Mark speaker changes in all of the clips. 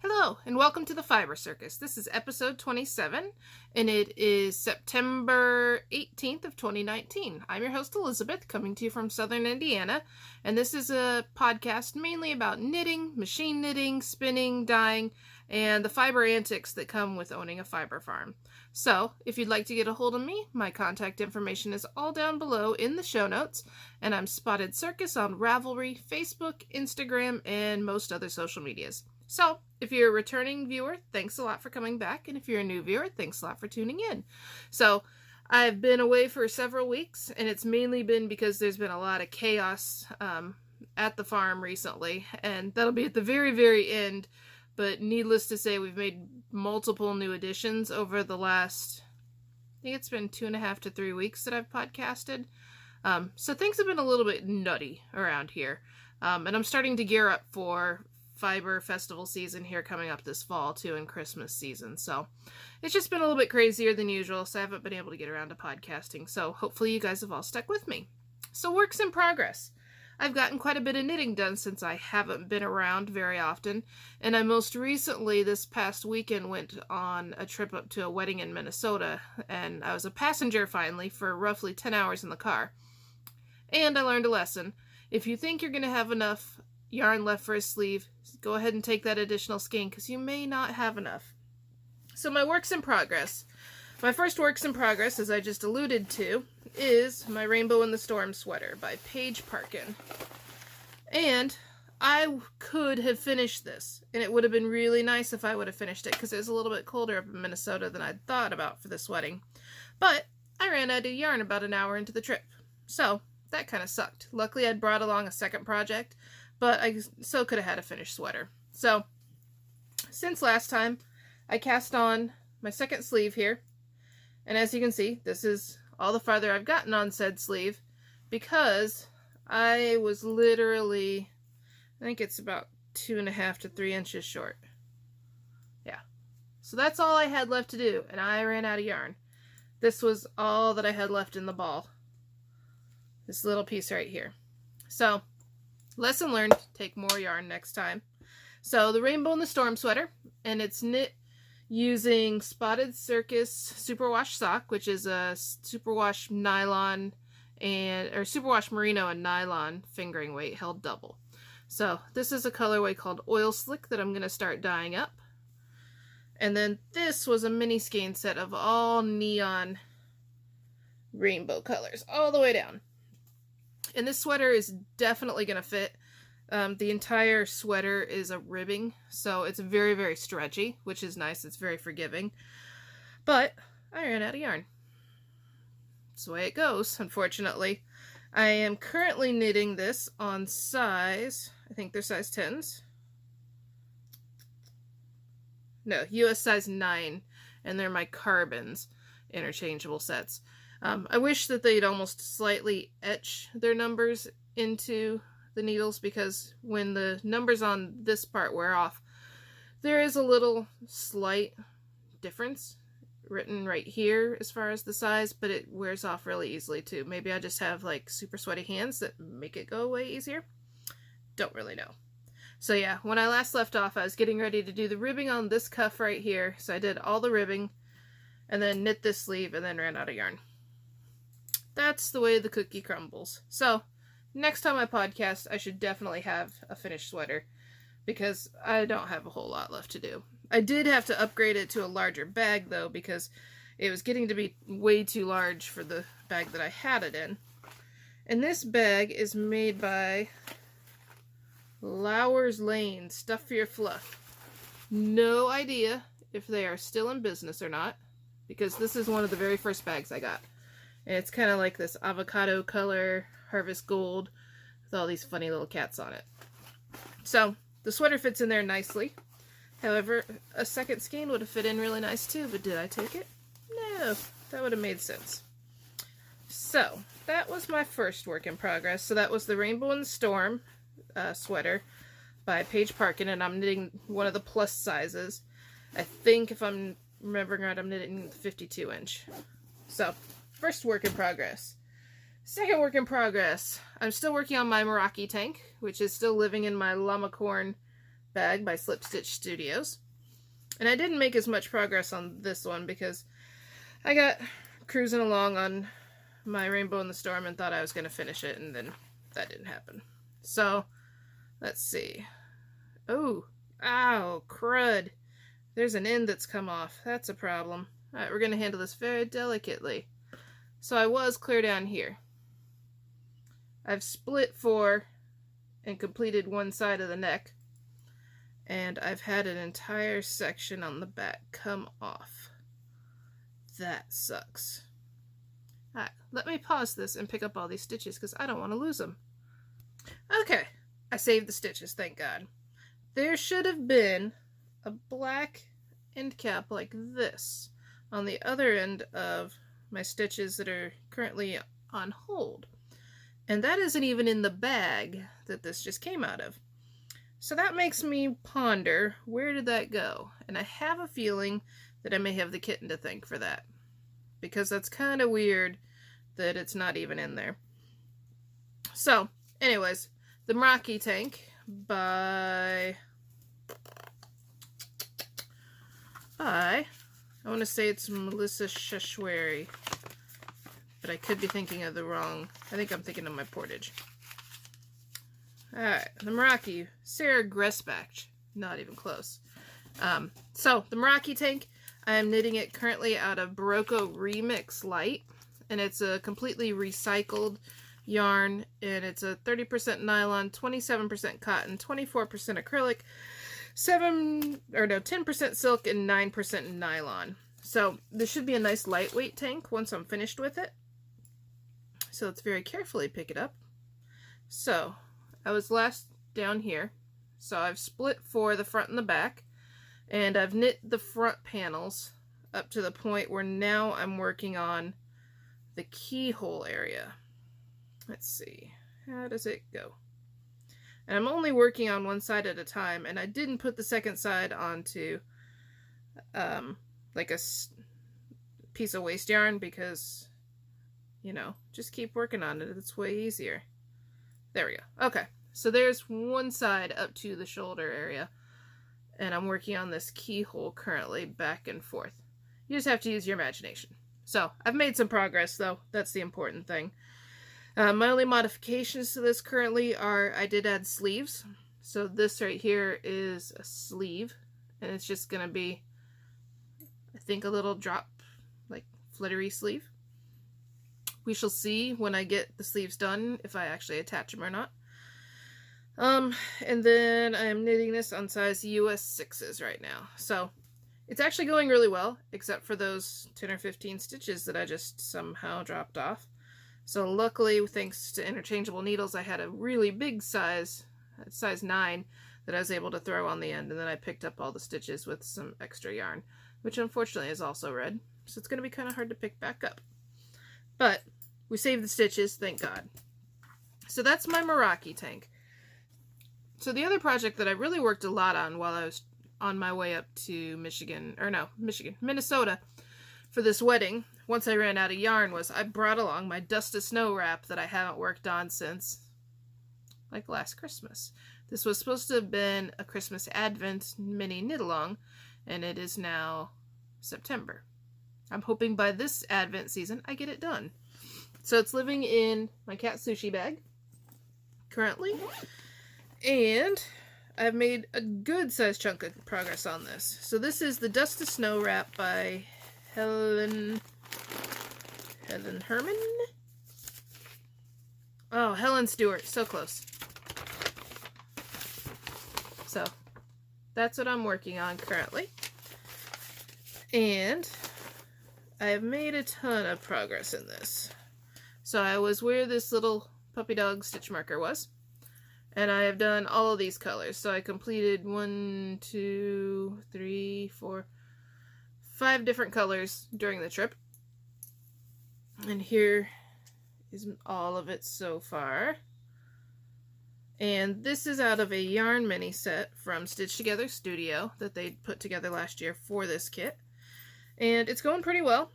Speaker 1: Hello, and welcome to the Fiber Circus. This is episode 27, and it is September 18th of 2019. I'm your host, Elizabeth, coming to you from Southern Indiana, and this is a podcast mainly about knitting, machine knitting, spinning, dyeing, and the fiber antics that come with owning a fiber farm. So, if you'd like to get a hold of me, my contact information is all down below in the show notes, and I'm Spotted Circus on Ravelry, Facebook, Instagram, and most other social medias. So, if you're a returning viewer, thanks a lot for coming back. And if you're a new viewer, thanks a lot for tuning in. So, I've been away for several weeks, and it's mainly been because there's been a lot of chaos at the farm recently. And that'll be at the very, very end. But needless to say, we've made multiple new additions over the last, I think it's been 2.5 to 3 weeks that I've podcasted. So things have been a little bit nutty around here. And I'm starting to gear up for Fiber Festival season here coming up this fall too, and Christmas season. So it's just been a little bit crazier than usual, so I haven't been able to get around to podcasting. So hopefully you guys have all stuck with me. So works in progress. I've gotten quite a bit of knitting done since I haven't been around very often, and I most recently this past weekend went on a trip up to a wedding in Minnesota, and I was a passenger finally for roughly 10 hours in the car. And I learned a lesson. If you think you're going to have enough yarn left for a sleeve, go ahead and take that additional skein because you may not have enough. So my works in progress. My first works in progress, as I just alluded to, is my Rainbow in the Storm sweater by Paige Parkin. And I could have finished this, and it would have been really nice if I would have finished it because it was a little bit colder up in Minnesota than I'd thought about for this wedding. But I ran out of yarn about an hour into the trip, so that kind of sucked. Luckily, I'd brought along a second project, but I still could have had a finished sweater. So, since last time, I cast on my second sleeve here. And as you can see, this is all the farther I've gotten on said sleeve because I was literally, I think it's about 2.5 to 3 inches short. Yeah. So that's all I had left to do, and I ran out of yarn. This was all that I had left in the ball. This little piece right here. So, lesson learned, take more yarn next time. So the Rainbow in the Storm sweater, and it's knit using Spotted Circus Superwash Sock, which is a superwash nylon or superwash merino and nylon fingering weight held double. So this is a colorway called Oilslick that I'm going to start dyeing up. And then this was a mini skein set of all neon rainbow colors all the way down. And this sweater is definitely going to fit. The entire sweater is a ribbing, so it's very, very stretchy, which is nice. It's very forgiving. But I ran out of yarn. That's the way it goes, unfortunately. I am currently knitting this on size, I think they're size 10s. No, US size 9, and they're my Carbons interchangeable sets. I wish that they'd almost slightly etch their numbers into the needles, because when the numbers on this part wear off, there is a little slight difference written right here as far as the size, but it wears off really easily too. Maybe I just have like super sweaty hands that make it go away easier. Don't really know. So yeah, when I last left off, I was getting ready to do the ribbing on this cuff right here. So I did all the ribbing and then knit this sleeve and then ran out of yarn. That's the way the cookie crumbles. So next time I podcast, I should definitely have a finished sweater because I don't have a whole lot left to do. I did have to upgrade it to a larger bag though because it was getting to be way too large for the bag that I had it in. And this bag is made by Lowers Lane, Stuff for Your Fluff. No idea if they are still in business or not because this is one of the very first bags I got. And it's kind of like this avocado color, harvest gold, with all these funny little cats on it. So, the sweater fits in there nicely. However, a second skein would have fit in really nice too, but did I take it? No, that would have made sense. So, that was my first work in progress. So that was the Rainbow in the Storm sweater by Paige Parkin, and I'm knitting one of the plus sizes. I think, if I'm remembering right, I'm knitting the 52 inch. So, first work in progress. Second work in progress. I'm still working on my Meraki tank, which is still living in my llama corn bag by Slip Stitch Studios. And I didn't make as much progress on this one because I got cruising along on my Rainbow in the Storm and thought I was going to finish it, and then that didn't happen. So, let's see. Oh, ow, crud. There's an end that's come off. That's a problem. Alright, we're going to handle this very delicately. So I was clear down here. I've split 4 and completed one side of the neck. And I've had an entire section on the back come off. That sucks. Alright, let me pause this and pick up all these stitches because I don't want to lose them. Okay, I saved the stitches, thank God. There should have been a black end cap like this on the other end of my stitches that are currently on hold. And that isn't even in the bag that this just came out of. So that makes me ponder, where did that go? And I have a feeling that I may have the kitten to thank for that. Because that's kind of weird that it's not even in there. So, anyways, the Meraki tank by I want to say it's Melissa Shashwari, but I could be thinking of the wrong. I think I'm thinking of my Portage. Alright, the Meraki, Sara Gresbach, not even close. So, the Meraki tank, I'm knitting it currently out of Berocco Remix Light, and it's a completely recycled yarn, and it's a 30% nylon, 27% cotton, 24% acrylic, 10% silk, and 9% nylon. So, this should be a nice lightweight tank once I'm finished with it. So, let's very carefully pick it up. So, I was last down here, so I've split 4 the front and the back, and I've knit the front panels up to the point where now I'm working on the keyhole area. Let's see, how does it go? And I'm only working on one side at a time, and I didn't put the second side onto like a piece of waste yarn because, you know, just keep working on it. It's way easier. There we go. Okay, so there's one side up to the shoulder area, and I'm working on this keyhole currently back and forth. You just have to use your imagination. So, I've made some progress, though. That's the important thing. My only modifications to this currently are I did add sleeves. So this right here is a sleeve, and it's just going to be, I think, a little drop, like, flittery sleeve. We shall see when I get the sleeves done if I actually attach them or not. And then I'm knitting this on size US 6s right now. So it's actually going really well, except for those 10 or 15 stitches that I just somehow dropped off. So luckily, thanks to interchangeable needles, I had a really big size 9, that I was able to throw on the end, and then I picked up all the stitches with some extra yarn, which unfortunately is also red. So it's going to be kind of hard to pick back up. But we saved the stitches, thank God. So that's my Meraki tank. So the other project that I really worked a lot on while I was on my way up to Minnesota for this wedding, once I ran out of yarn, was I brought along my Dust of Snow wrap that I haven't worked on since, like, last Christmas. This was supposed to have been a Christmas Advent mini knit-along, and it is now September. I'm hoping by this Advent season I get it done. So it's living in my cat sushi bag currently, and I've made a good sized chunk of progress on this. So this is the Dust of Snow wrap by Helen Herman? Oh, Helen Stewart, so close. So that's what I'm working on currently. And I have made a ton of progress in this. So I was where this little puppy dog stitch marker was, and I have done all of these colors. So I completed 1, 2, 3, 4, 5 different colors during the trip. And here is all of it so far. And this is out of a yarn mini set from Stitchtogether Studio that they put together last year for this kit. And it's going pretty well.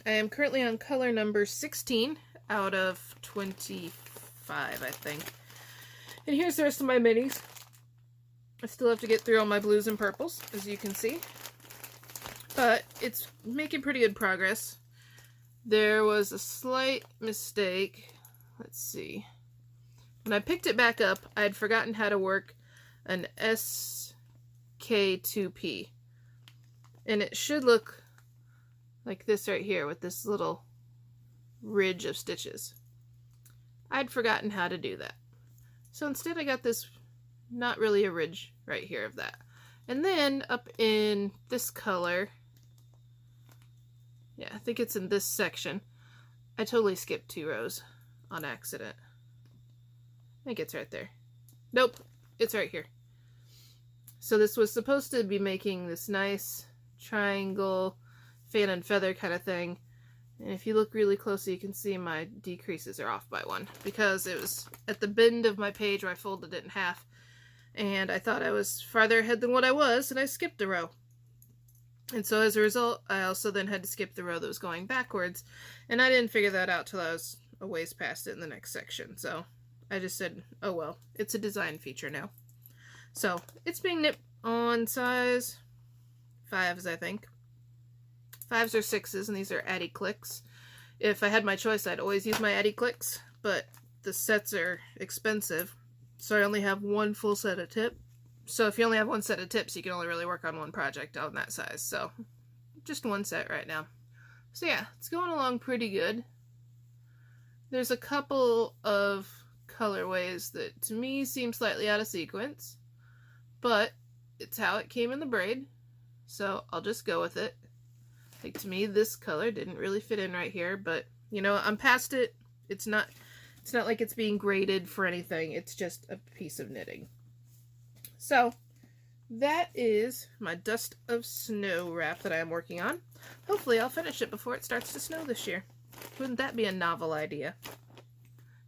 Speaker 1: I am currently on color number 16 out of 25, I think. And here's the rest of my minis. I still have to get through all my blues and purples, as you can see. But it's making pretty good progress. There was a slight mistake. Let's see. When I picked it back up, I had forgotten how to work an SK2P. And it should look like this right here with this little ridge of stitches. I'd forgotten how to do that. So instead I got this, not really a ridge right here of that. And then up in this color, yeah, I think it's in this section, I totally skipped 2 rows on accident. I think it's right there. Nope, it's right here. So this was supposed to be making this nice triangle, fan and feather kind of thing. And if you look really closely, you can see my decreases are off by 1 because it was at the bend of my page where I folded it in half. And I thought I was farther ahead than what I was, and I skipped a row. And so as a result, I also then had to skip the row that was going backwards. And I didn't figure that out till I was a ways past it in the next section. So I just said, oh well, it's a design feature now. So it's being knit on size 5s, I think. 5s or 6s, and these are Addy clicks. If I had my choice, I'd always use my Addy clicks, but the sets are expensive, so I only have 1 full set of tip. So if you only have 1 set of tips, you can only really work on 1 project on that size. So just 1 set right now. So yeah, it's going along pretty good. There's a couple of colorways that to me seem slightly out of sequence, but it's how it came in the braid, so I'll just go with it. Like, to me, this color didn't really fit in right here, but, you know, I'm past it. It's not like it's being graded for anything. It's just a piece of knitting. So, that is my Dust of Snow wrap that I am working on. Hopefully, I'll finish it before it starts to snow this year. Wouldn't that be a novel idea?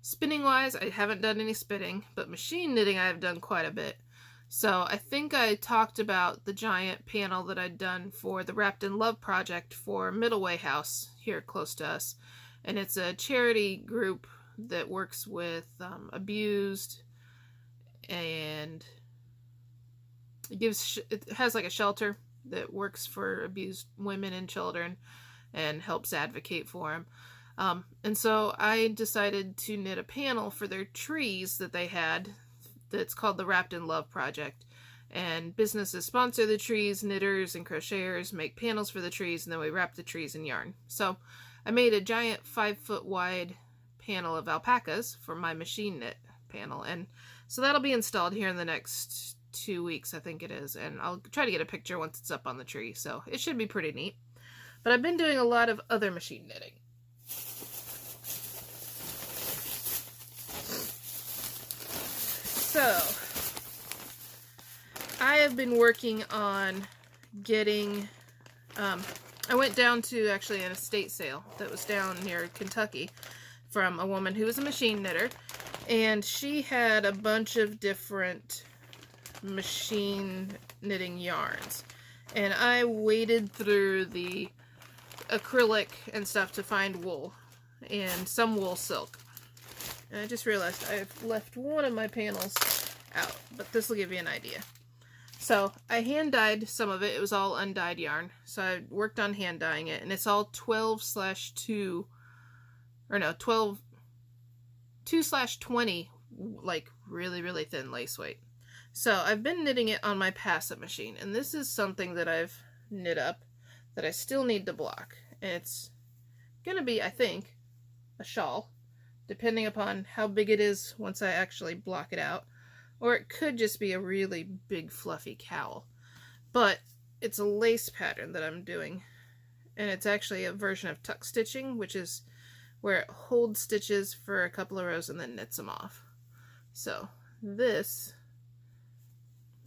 Speaker 1: Spinning-wise, I haven't done any spinning, but machine knitting I've done quite a bit. So I think I talked about the giant panel that I'd done for the Wrapped in Love project for Middleway House here close to us. And it's a charity group that works with abused, and it has like a shelter that works for abused women and children and helps advocate for them. And so I decided to knit a panel for their trees that they had. It's called the Wrapped in Love project, and businesses sponsor the trees, knitters and crocheters make panels for the trees, and then we wrap the trees in yarn. So I made a giant 5-foot wide panel of alpacas for my machine knit panel, and so that'll be installed here in the next 2 weeks, I think it is, and I'll try to get a picture once it's up on the tree, so it should be pretty neat. But I've been doing a lot of other machine knitting. So, I have been working on getting, I went down to actually an estate sale that was down near Kentucky from a woman who was a machine knitter, and she had a bunch of different machine knitting yarns. And I waded through the acrylic and stuff to find wool, and some wool silk. And I just realized I've left one of my panels out, but this will give you an idea. So I hand dyed some of it. It was all undyed yarn. So I worked on hand dyeing it, and it's all 2/20, like really, really thin lace weight. So I've been knitting it on my Passat machine, and this is something that I've knit up that I still need to block. And it's gonna be, I think, a shawl, depending upon how big it is once I actually block it out. Or it could just be a really big fluffy cowl. But it's a lace pattern that I'm doing. And it's actually a version of tuck stitching, which is where it holds stitches for a couple of rows and then knits them off. So this,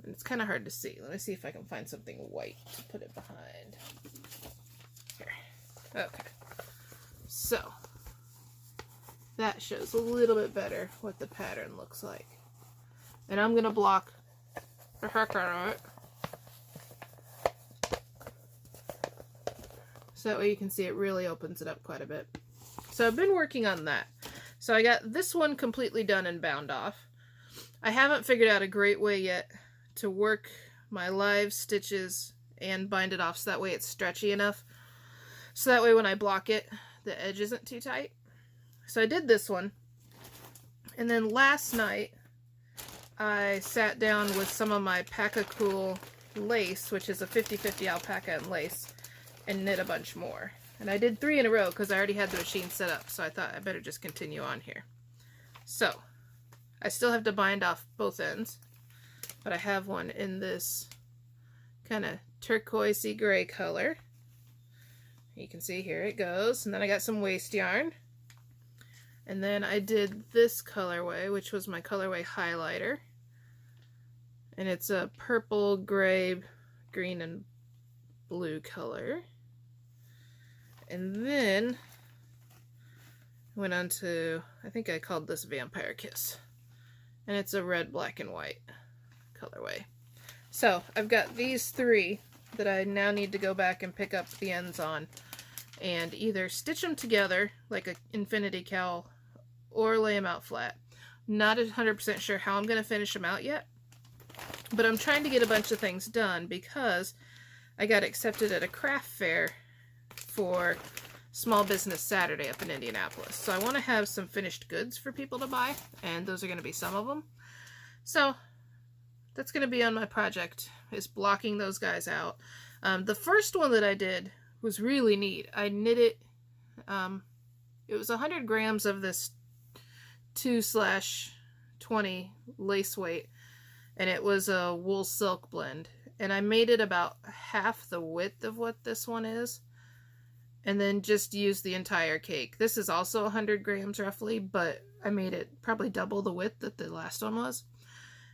Speaker 1: and it's kind of hard to see. Let me see if I can find something white to put it behind. Here. Okay. So that shows a little bit better what the pattern looks like. And I'm going to block the heck out of it, so that way you can see it really opens it up quite a bit. So I've been working on that. So I got this one completely done and bound off. I haven't figured out a great way yet to work my live stitches and bind it off so that way it's stretchy enough. So that way when I block it, the edge isn't too tight. So I did this one. And then last night, I sat down with some of my Pack-A-Cool lace, which is a 50-50 alpaca and lace, and knit a bunch more. And I did 3 in a row because I already had the machine set up, so I thought I better just continue on here. So, I still have to bind off both ends, but I have one in this kind of turquoisey gray color. You can see here it goes, and then I got some waste yarn. And then I did this colorway, which was my colorway highlighter. And it's a purple, gray, green, and blue color. And then I went on to, I think I called this Vampire Kiss. And it's a red, black, and white colorway. So I've got these 3 that I now need to go back and pick up the ends on and either stitch them together like an infinity cowl or lay them out flat. Not 100% sure how I'm going to finish them out yet, but I'm trying to get a bunch of things done because I got accepted at a craft fair for Small Business Saturday up in Indianapolis. So I want to have some finished goods for people to buy, and those are going to be some of them. So that's going to be on my project, is blocking those guys out. The first one that I did was really neat. I knit it, it was 100 grams of this 2/20 lace weight, and it was a wool silk blend, and I made it about half the width of what this one is, and then just used the entire cake. This is also 100 grams roughly, but I made it probably double the width that the last one was.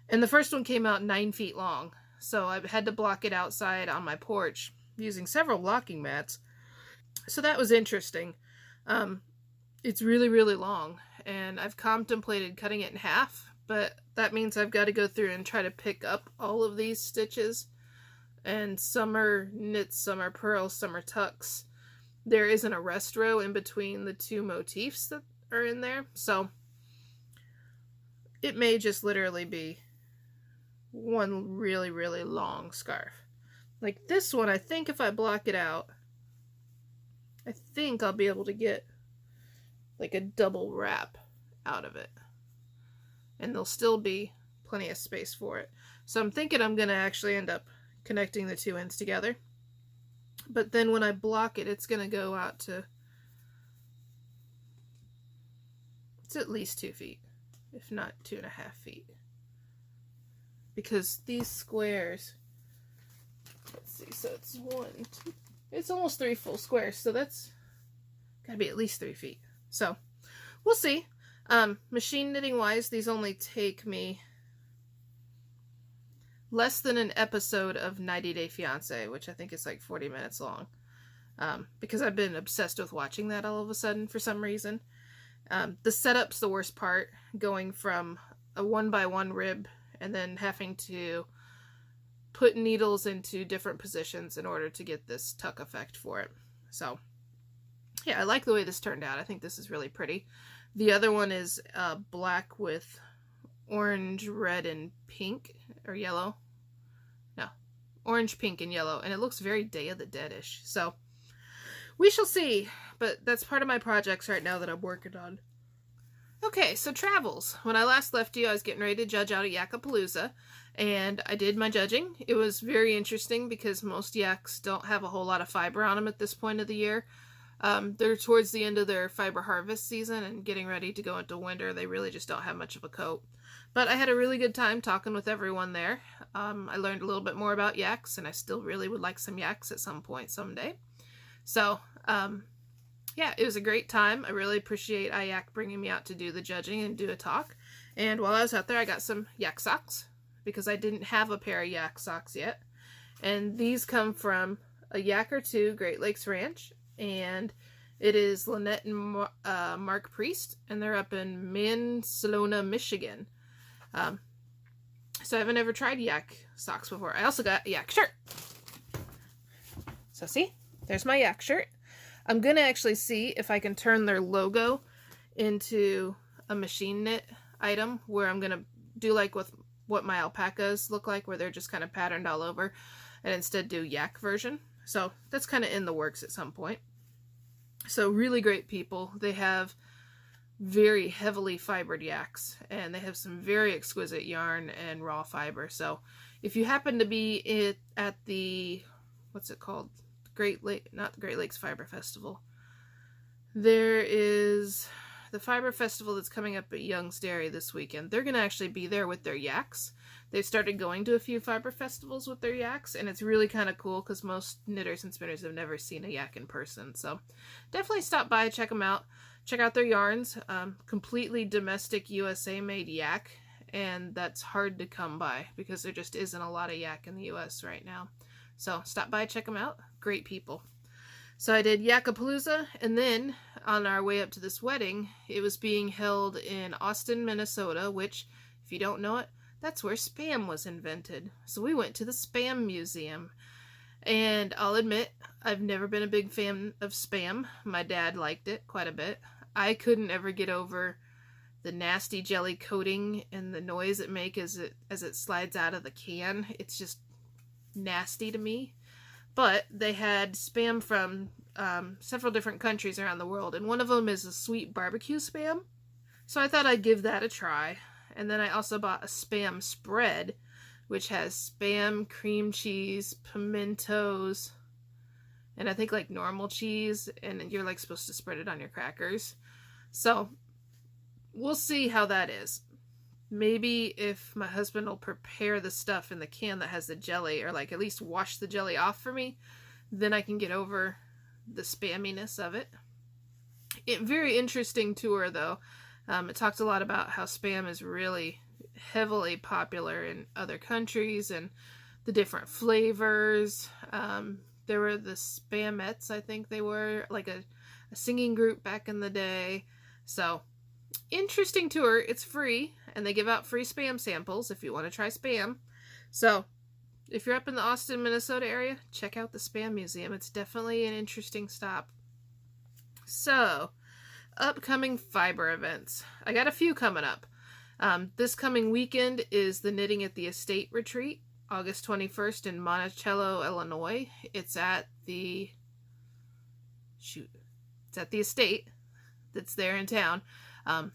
Speaker 1: And the first one came out 9 feet long, so I had to block it outside on my porch using several blocking mats. So that was interesting. It's really, really long, and I've contemplated cutting it in half, but that means I've got to go through and try to pick up all of these stitches, and some are knits, some are purls, some are tucks. There isn't a rest row in between the 2 motifs that are in there, so it may just literally be one really, really long scarf. Like this one, I think if I block it out, I think I'll be able to get like a double wrap out of it. And there'll still be plenty of space for it. So I'm thinking I'm going to actually end up connecting the 2 ends together. But then when I block it, it's going to go out to, it's at least 2 feet, if not 2.5 feet. Because these squares, let's see, so it's 1, 2, it's almost 3 full squares, so that's got to be at least 3 feet. So, we'll see. Machine knitting wise, these only take me less than an episode of 90 Day Fiancé, which I think is like 40 minutes long. Because I've been obsessed with watching that all of a sudden for some reason. The setup's the worst part, going from a 1x1 rib and then having to put needles into different positions in order to get this tuck effect for it. So, yeah, I like the way this turned out. I think this is really pretty. The other one is black with orange, red, and pink, or yellow. No, orange, pink, and yellow, and it looks very Day of the Dead-ish. So, we shall see, but that's part of my projects right now that I'm working on. Okay, so travels. When I last left you, I was getting ready to judge out at YAKAPALOOZA, and I did my judging. It was very interesting because most yaks don't have a whole lot of fiber on them at this point of the year. They're towards the end of their fiber harvest season and getting ready to go into winter. They really just don't have much of a coat. But I had a really good time talking with everyone there. I learned a little bit more about yaks, and I still really would like some yaks at some point someday. So, yeah, it was a great time. I really appreciate A Yak bringing me out to do the judging and do a talk. And while I was out there, I got some yak socks because I didn't have a pair of yak socks yet. And these come from A Yak or Two Great Lakes Ranch. And it is Lynette and Mark Priest, and they're up in Mansalona, Michigan. So I haven't ever tried yak socks before. I also got a yak shirt. So see, there's my yak shirt. I'm going to actually see if I can turn their logo into a machine knit item where I'm going to do like with what my alpacas look like, where they're just kind of patterned all over, and instead do yak version. So that's kind of in the works at some point. So really great people. They have very heavily fibered yaks, and they have some very exquisite yarn and raw fiber. So if you happen to be at the, what's it called? Not the Great Lakes Fiber Festival. There is the Fiber Festival that's coming up at Young's Dairy this weekend. They're going to actually be there with their yaks. They've started going to a few fiber festivals with their yaks, and it's really kind of cool because most knitters and spinners have never seen a yak in person. So definitely stop by, check them out. Check out their yarns. Completely domestic USA made yak, and that's hard to come by because there just isn't a lot of yak in the US right now. So stop by, check them out. Great people. So I did YAKAPALOOZA, and then on our way up to this wedding, it was being held in Austin, Minnesota, which, if you don't know it, that's where Spam was invented. So we went to the Spam.museum. And I'll admit, I've never been a big fan of Spam. My dad liked it quite a bit. I couldn't ever get over the nasty jelly coating and the noise it makes as it slides out of the can. It's just nasty to me. But they had Spam from several different countries around the world, and one of them is a sweet barbecue Spam. So I thought I'd give that a try. And then I also bought a Spam spread, which has Spam, cream cheese, pimentos, and I think like normal cheese, and you're like supposed to spread it on your crackers. So we'll see how that is. Maybe if my husband will prepare the stuff in the can that has the jelly, or like at least wash the jelly off for me, then I can get over the spamminess of it. Very interesting tour though. It talked a lot about how Spam is really heavily popular in other countries and the different flavors. There were the Spamettes, I think they were, like a singing group back in the day. So interesting tour. It's free, and they give out free Spam samples if you want to try Spam. So if you're up in the Austin, Minnesota area, check out the Spam.museum. It's definitely an interesting stop. So upcoming fiber events. I got a few coming up. This coming weekend is the Knitting at the Estate retreat, August 21st in Monticello, Illinois. It's at the estate that's there in town.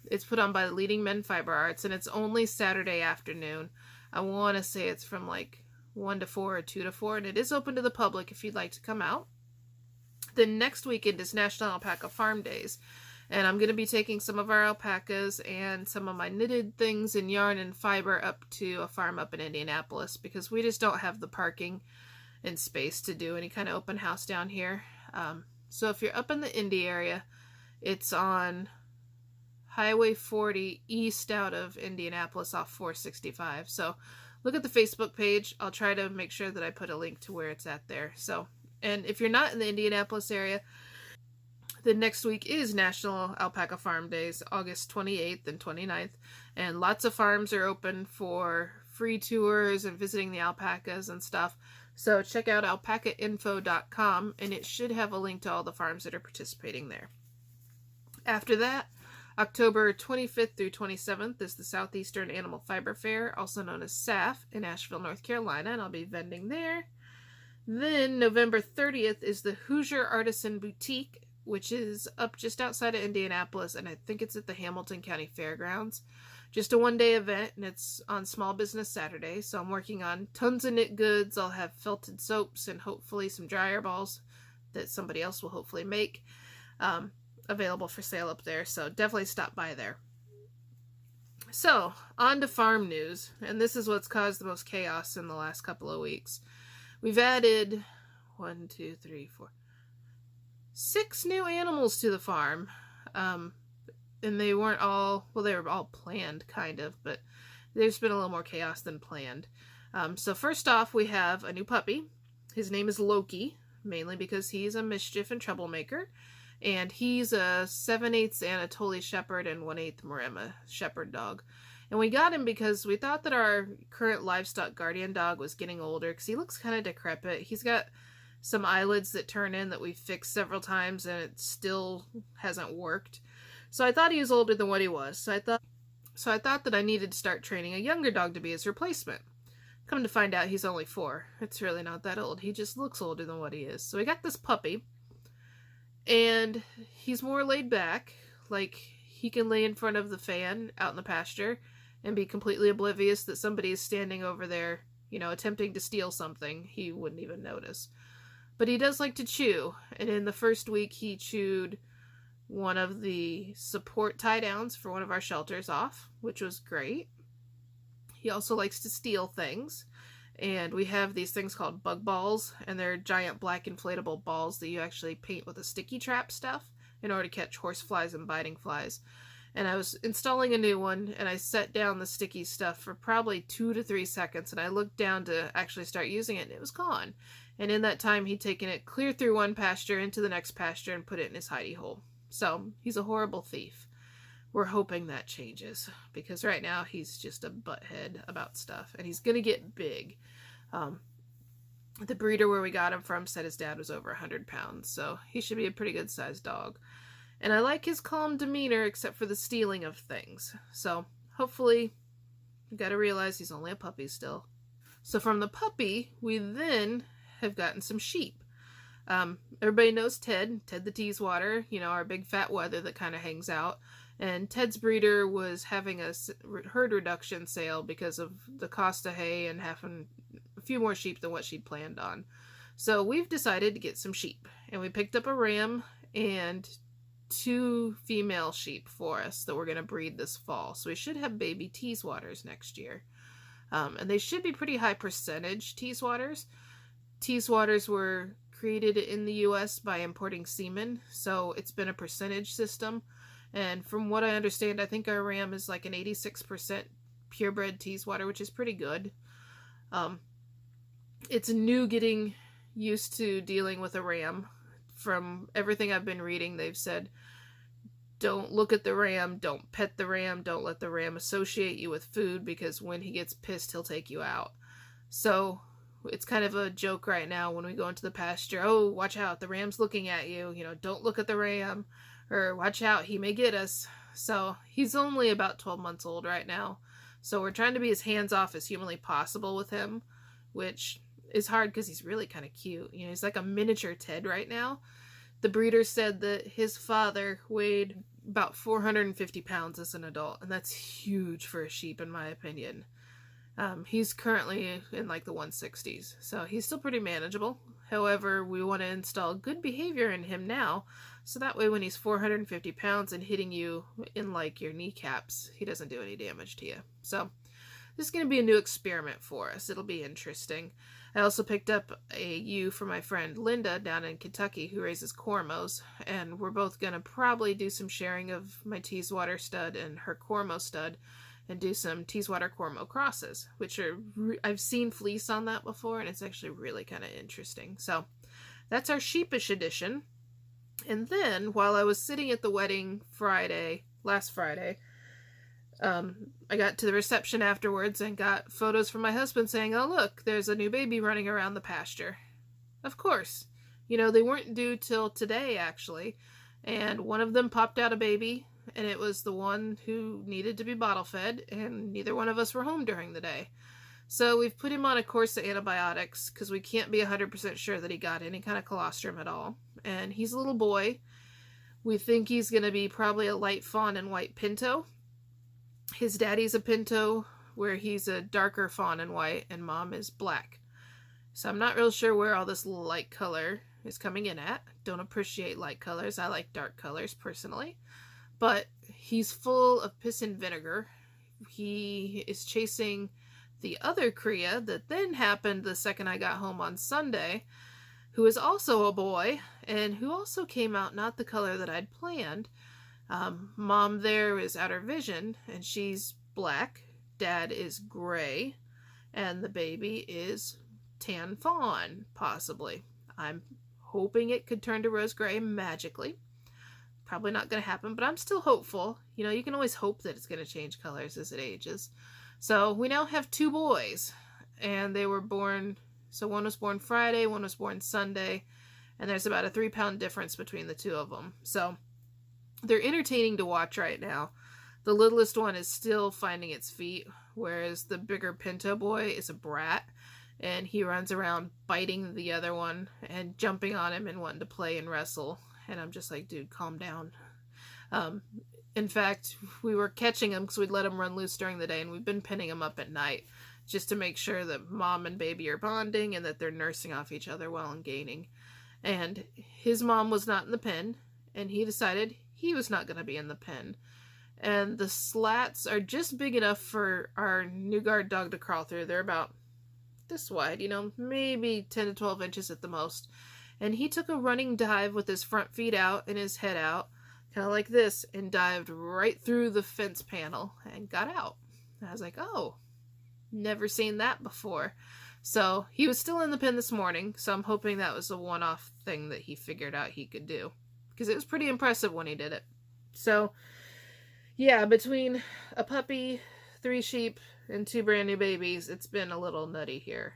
Speaker 1: It's put on by the Leading Men Fiber Arts, and it's only Saturday afternoon. I want to say it's from like 1 to 4 or 2 to 4, and it is open to the public if you'd like to come out. The next weekend is National Alpaca Farm Days. And I'm going to be taking some of our alpacas and some of my knitted things in yarn and fiber up to a farm up in Indianapolis, because we just don't have the parking and space to do any kind of open house down here. So if you're up in the Indy area, it's on Highway 40 east out of Indianapolis off 465. So look at the Facebook page. I'll try to make sure that I put a link to where it's at there. So, and if you're not in the Indianapolis area, the next week is National Alpaca Farm Days, August 28th and 29th, and lots of farms are open for free tours and visiting the alpacas and stuff. So check out alpacainfo.com, and it should have a link to all the farms that are participating there. After that, October 25th through 27th is the Southeastern Animal Fiber Fair, also known as SAFF, in Asheville, North Carolina, and I'll be vending there. Then November 30th is the Hoosier Artisan Boutique, which is up just outside of Indianapolis, and I think it's at the Hamilton County Fairgrounds. Just a one-day event, and it's on Small Business Saturday, so I'm working on tons of knit goods. I'll have felted soaps and hopefully some dryer balls that somebody else will hopefully make available for sale up there, so definitely stop by there. So, on to farm news, and this is what's caused the most chaos in the last couple of weeks. We've added 6 new animals to the farm, and they weren't all, well, they were all planned, kind of, but there's been a little more chaos than planned. So first off, we have a new puppy. His name is Loki, mainly because he's a mischief and troublemaker, and he's a 7/8 Anatoly Shepherd and 1/8 Maremma Shepherd dog. And we got him because we thought that our current livestock guardian dog was getting older, because he looks kind of decrepit. He's got some eyelids that turn in that we've fixed several times, and it still hasn't worked. So I thought he was older than what he was. So I thought So I thought that I needed to start training a younger dog to be his replacement. Come to find out, he's only 4. It's really not that old. He just looks older than what he is. So we got this puppy, and he's more laid back. Like, he can lay in front of the fan out in the pasture and be completely oblivious that somebody is standing over there, you know, attempting to steal something. He wouldn't even notice. But he does like to chew, and in the first week he chewed one of the support tie-downs for one of our shelters off, which was great. He also likes to steal things, and we have these things called bug balls, and they're giant black inflatable balls that you actually paint with a sticky trap stuff in order to catch horseflies and biting flies. And I was installing a new one, and I set down the sticky stuff for probably 2 to 3 seconds, and I looked down to actually start using it, and it was gone. And in that time, he'd taken it clear through one pasture into the next pasture and put it in his hidey hole. So, he's a horrible thief. We're hoping that changes, because right now he's just a butthead about stuff, and he's gonna get big. The breeder where we got him from said his dad was over 100 pounds, so he should be a pretty good sized dog. And I like his calm demeanor, except for the stealing of things. So, hopefully, you gotta realize he's only a puppy still. So from the puppy, we then have gotten some sheep. Everybody knows Ted the Teeswater, you know, our big fat wether that kind of hangs out. And Ted's breeder was having a herd reduction sale because of the cost of hay and having a few more sheep than what she'd planned on. So we've decided to get some sheep. And we picked up a ram and 2 female sheep for us that we're going to breed this fall. So we should have baby Teeswaters next year. And they should be pretty high percentage Teeswaters. Teeswaters were created in the U.S. by importing semen, so it's been a percentage system. And from what I understand, I think our ram is like an 86% purebred Teeswater, which is pretty good. It's new getting used to dealing with a ram. From everything I've been reading, they've said, don't look at the ram, don't pet the ram, don't let the ram associate you with food, because when he gets pissed, he'll take you out. So it's kind of a joke right now when we go into the pasture. Oh, watch out, the ram's looking at you. You know, don't look at the ram. Or watch out, he may get us. So he's only about 12 months old right now. So we're trying to be as hands-off as humanly possible with him, which is hard because he's really kind of cute. You know, he's like a miniature Ted right now. The breeder said that his father weighed about 450 pounds as an adult, and that's huge for a sheep in my opinion. He's currently in like the 160s, so he's still pretty manageable. However, we want to install good behavior in him now, so that way when he's 450 pounds and hitting you in like your kneecaps, he doesn't do any damage to you. So this is going to be a new experiment for us. It'll be interesting. I also picked up a ewe for my friend Linda down in Kentucky who raises Cormos, and we're both going to probably do some sharing of my Teeswater stud and her Cormo stud, and do some Teeswater Cormo crosses, which are, I've seen fleece on that before, and it's actually really kind of interesting. So that's our sheepish edition. And then, while I was sitting at the wedding last Friday, I got to the reception afterwards and got photos from my husband saying, oh look, there's a new baby running around the pasture. Of course. You know, they weren't due till today, actually. And one of them popped out a baby, and it was the one who needed to be bottle fed, and neither one of us were home during the day. So we've put him on a course of antibiotics because we can't be 100% sure that he got any kind of colostrum at all. And he's a little boy. We think he's going to be probably a light fawn and white pinto. His daddy's a pinto, where he's a darker fawn and white, and mom is black. So I'm not real sure where all this light color is coming in at. Don't appreciate light colors. I like dark colors personally. But he's full of piss and vinegar. He is chasing the other cria that then happened the second I got home on Sunday, who is also a boy, and who also came out not the color that I'd planned. Mom there is outer vision, and she's black. Dad is gray, and the baby is tan fawn, possibly. I'm hoping it could turn to rose gray magically. Probably not going to happen, but I'm still hopeful. You know, you can always hope that it's going to change colors as it ages. So we now have 2 boys, and they were born, so one was born Friday, one was born Sunday, and there's about a 3-pound difference between the 2 of them. So they're entertaining to watch right now. The littlest one is still finding its feet, whereas the bigger Pinto boy is a brat, and he runs around biting the other one and jumping on him and wanting to play and wrestle. And I'm just like, dude, calm down. In fact, we were catching him because we'd let him run loose during the day, and we've been pinning him up at night just to make sure that mom and baby are bonding and that they're nursing off each other while gaining. And his mom was not in the pen, and he decided he was not going to be in the pen. And the slats are just big enough for our new guard dog to crawl through. They're about this wide, you know, maybe 10 to 12 inches at the most. And he took a running dive with his front feet out and his head out, kind of like this, and dived right through the fence panel and got out. And I was like, oh, never seen that before. So he was still in the pen this morning, so I'm hoping that was a one-off thing that he figured out he could do, because it was pretty impressive when he did it. So yeah, between a puppy, 3 sheep, and 2 brand new babies, it's been a little nutty here.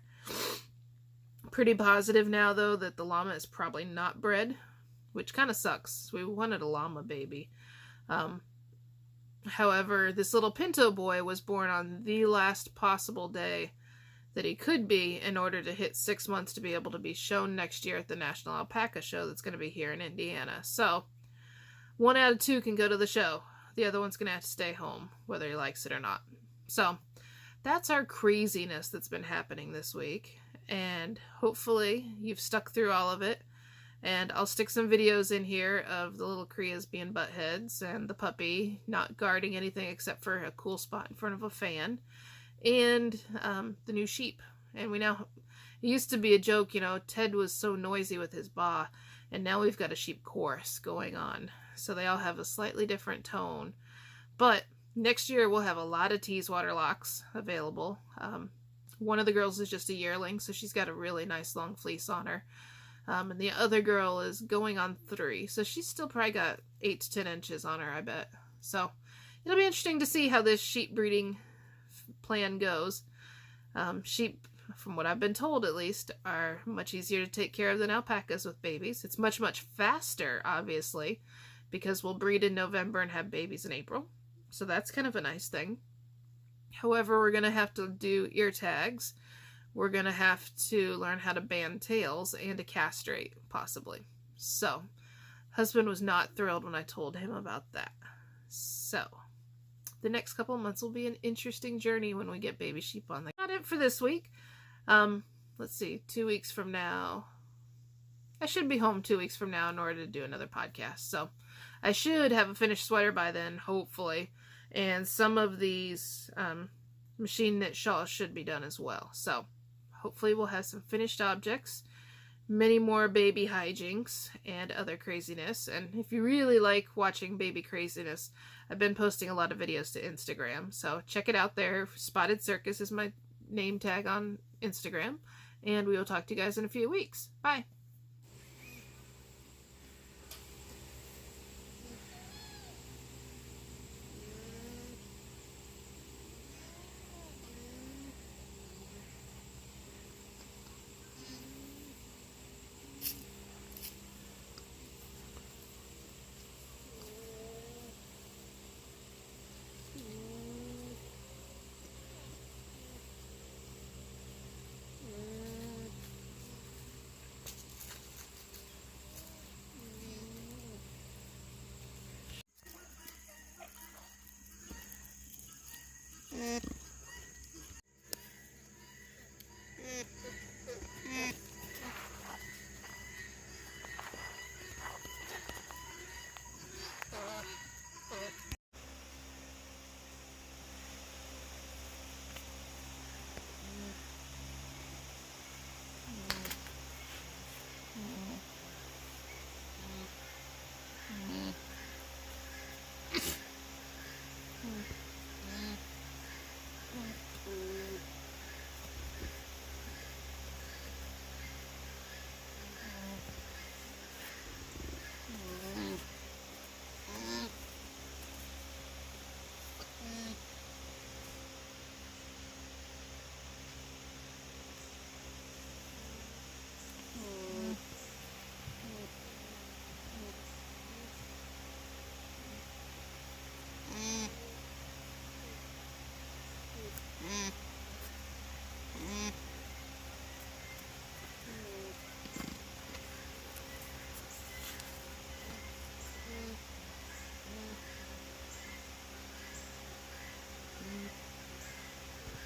Speaker 1: Pretty positive now, though, that the llama is probably not bred, which kind of sucks. We wanted a llama baby. However, this little Pinto boy was born on the last possible day that he could be in order to hit 6 months to be able to be shown next year at the National Alpaca Show that's going to be here in Indiana. So 1 out of 2 can go to the show. The other one's going to have to stay home, whether he likes it or not. So that's our craziness that's been happening this week. And hopefully you've stuck through all of it. And I'll stick some videos in here of the little crias being butt heads and the puppy not guarding anything except for a cool spot in front of a fan. And the new sheep. And we now, it used to be a joke, you know, Ted was so noisy with his baa. And now we've got a sheep chorus going on. So they all have a slightly different tone. But next year we'll have a lot of Teeswater locks available. One of the girls is just a yearling, so she's got a really nice long fleece on her. And the other girl is going on 3, so she's still probably got 8 to 10 inches on her, I bet. So it'll be interesting to see how this sheep breeding plan goes. Sheep, from what I've been told at least, are much easier to take care of than alpacas with babies. It's much, much faster, obviously, because we'll breed in November and have babies in April. So that's kind of a nice thing. However, we're going to have to do ear tags. We're going to have to learn how to band tails and to castrate, possibly. So, husband was not thrilled when I told him about that. So, the next couple of months will be an interesting journey when we get baby sheep on. That's not it for this week. Let's see, 2 weeks from now. I should be home 2 weeks from now in order to do another podcast. So, I should have a finished sweater by then, hopefully. And some of these machine knit shawls should be done as well. So hopefully we'll have some finished objects, many more baby hijinks, and other craziness. And if you really like watching baby craziness, I've been posting a lot of videos to Instagram. So check it out there. Spotted Circus is my name tag on Instagram. And we will talk to you guys in a few weeks. Bye.